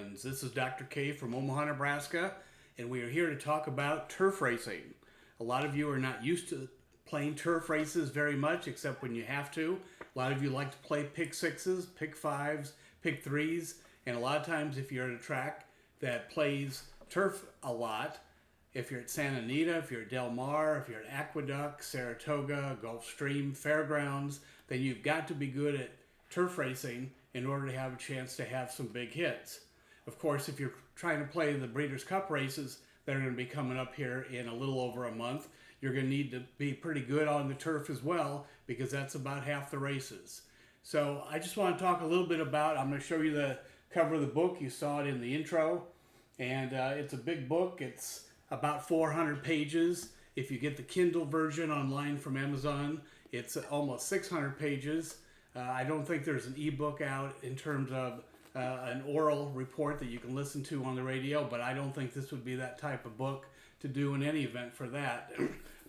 friends. This is Dr. K from Omaha, Nebraska, and we are here to talk about turf racing. A lot of you are not used to playing turf races very much, except when you have to. A lot of you like to play pick sixes, pick fives, pick threes, and a lot of times if you're at a track that plays turf a lot, if you're at Santa Anita, if you're at Del Mar, if you're at Aqueduct, Saratoga, Gulfstream, Fairgrounds, then you've got to be good at turf racing in order to have a chance to have some big hits. Of course, if you're trying to play the Breeders' Cup races that are going to be coming up here in a little over a month, you're going to need to be pretty good on the turf as well, because that's about half the races. So I just want to talk a little bit about, I'm going to show you the cover of the book. You saw it in the intro, and it's a big book. It's about 400 pages. If you get the Kindle version online from Amazon, it's almost 600 pages. I don't think there's an ebook out in terms of an oral report that you can listen to on the radio, but I don't think this would be that type of book to do in any event for that.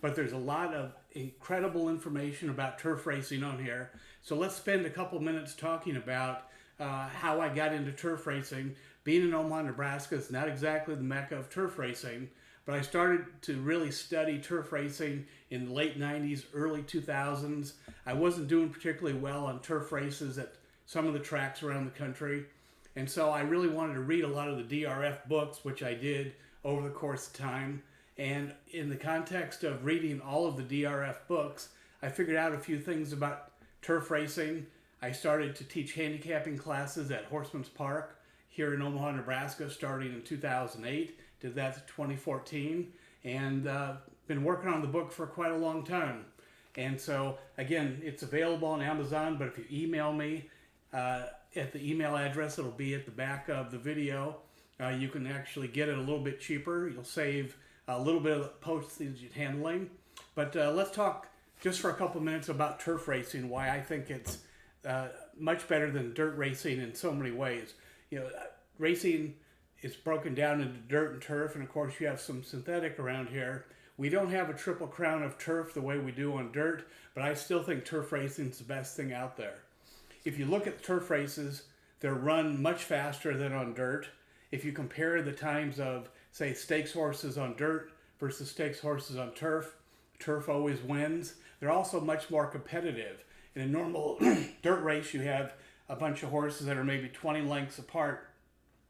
But there's a lot of incredible information about turf racing on here. So let's spend a couple minutes talking about how I got into turf racing. Being in Omaha, Nebraska is not exactly the mecca of turf racing, but I started to really study turf racing in the late 90s, early 2000s. I wasn't doing particularly well on turf races at some of the tracks around the country. And so I really wanted to read a lot of the DRF books, which I did over the course of time. And in the context of reading all of the DRF books, I figured out a few things about turf racing. I started to teach handicapping classes at Horseman's Park here in Omaha, Nebraska, starting in 2008. Did that in 2014, and been working on the book for quite a long time. And so, again, it's available on Amazon, but if you email me at the email address, it'll be at the back of the video. You can actually get it a little bit cheaper. You'll save a little bit of the postage handling. But let's talk just for a couple minutes about turf racing, why I think it's much better than dirt racing in so many ways. You know, racing is broken down into dirt and turf, and of course you have some synthetic around here. We don't have a triple crown of turf the way we do on dirt, but I still think turf racing is the best thing out there. If you look at the turf races, they're run much faster than on dirt. If you compare the times of, say, stakes horses on dirt versus stakes horses on turf, turf always wins. They're also much more competitive. In a normal dirt race, you have a bunch of horses that are maybe 20 lengths apart.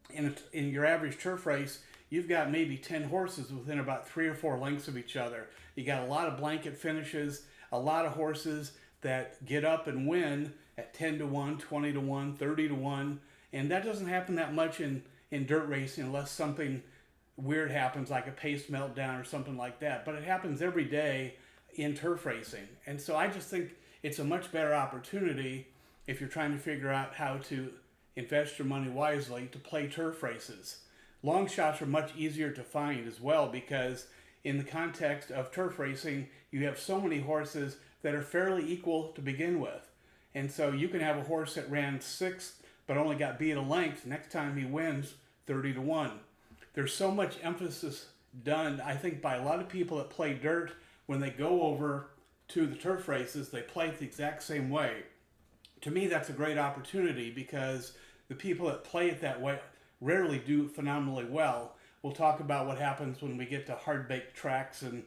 In your average turf race, you've got maybe 10 horses within about 3 or 4 lengths of each other. You got a lot of blanket finishes, a lot of horses that get up and win at 10 to 1, 20 to 1, 30 to 1. And that doesn't happen that much in dirt racing unless something weird happens, like a pace meltdown or something like that. But it happens every day in turf racing. And so I just think it's a much better opportunity if you're trying to figure out how to invest your money wisely to play turf races. Long shots are much easier to find as well, because in the context of turf racing, you have so many horses that are fairly equal to begin with. And so you can have a horse that ran 6th but only got beat a length. Next time he wins 30 to 1. There's so much emphasis done, I think, by a lot of people that play dirt. When they go over to the turf races, they play it the exact same way. To me, that's a great opportunity, because the people that play it that way rarely do phenomenally well. We'll talk about what happens when we get to hard-baked tracks and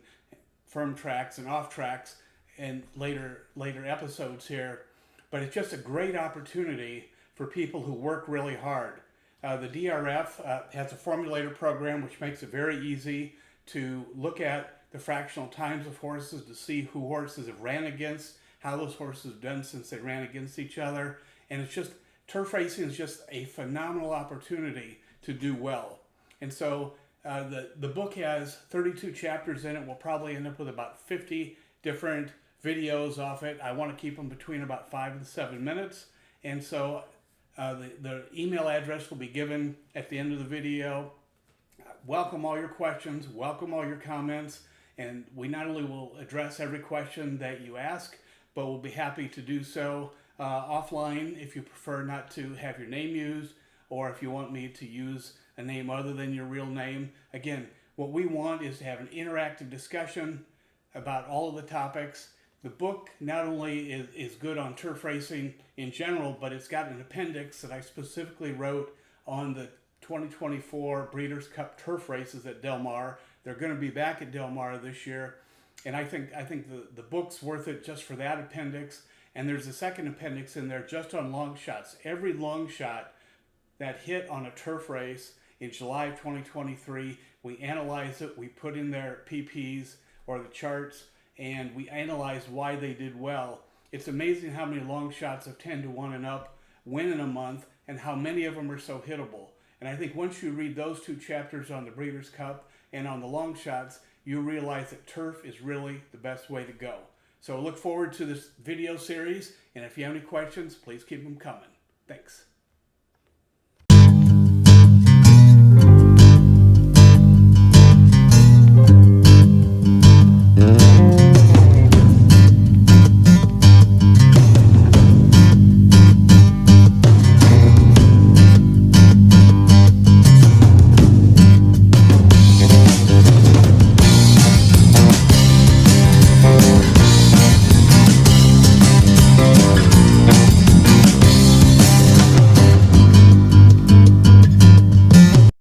firm tracks and off tracks in later episodes here. But it's just a great opportunity for people who work really hard. The DRF has a formulator program which makes it very easy to look at the fractional times of horses to see who horses have ran against, how those horses have done since they ran against each other. And it's just, turf racing is just a phenomenal opportunity to do well. And so the book has 32 chapters in it. We'll probably end up with about 50 different videos off it. I want to keep them between about 5 and 7 minutes. And so the email address will be given at the end of the video. Welcome all your questions, welcome all your comments, and we not only will address every question that you ask, but we'll be happy to do so offline if you prefer not to have your name used, or if you want me to use a name other than your real name. Again, what we want is to have an interactive discussion about all of the topics. The book not only is good on turf racing in general, but it's got an appendix that I specifically wrote on the 2024 Breeders' Cup Turf races at Del Mar. They're going to be back at Del Mar this year, and I think the book's worth it just for that appendix. And there's a second appendix in there just on long shots. Every long shot that hit on a turf race in July of 2023, we analyze it, we put in their PPs or the charts, and we analyze why they did well. It's amazing how many long shots of 10 to 1 and up win in a month, and how many of them are so hittable. And I think once you read those two chapters on the Breeders' Cup and on the long shots, you realize that turf is really the best way to go. So look forward to this video series, and if you have any questions, please keep them coming. Thanks.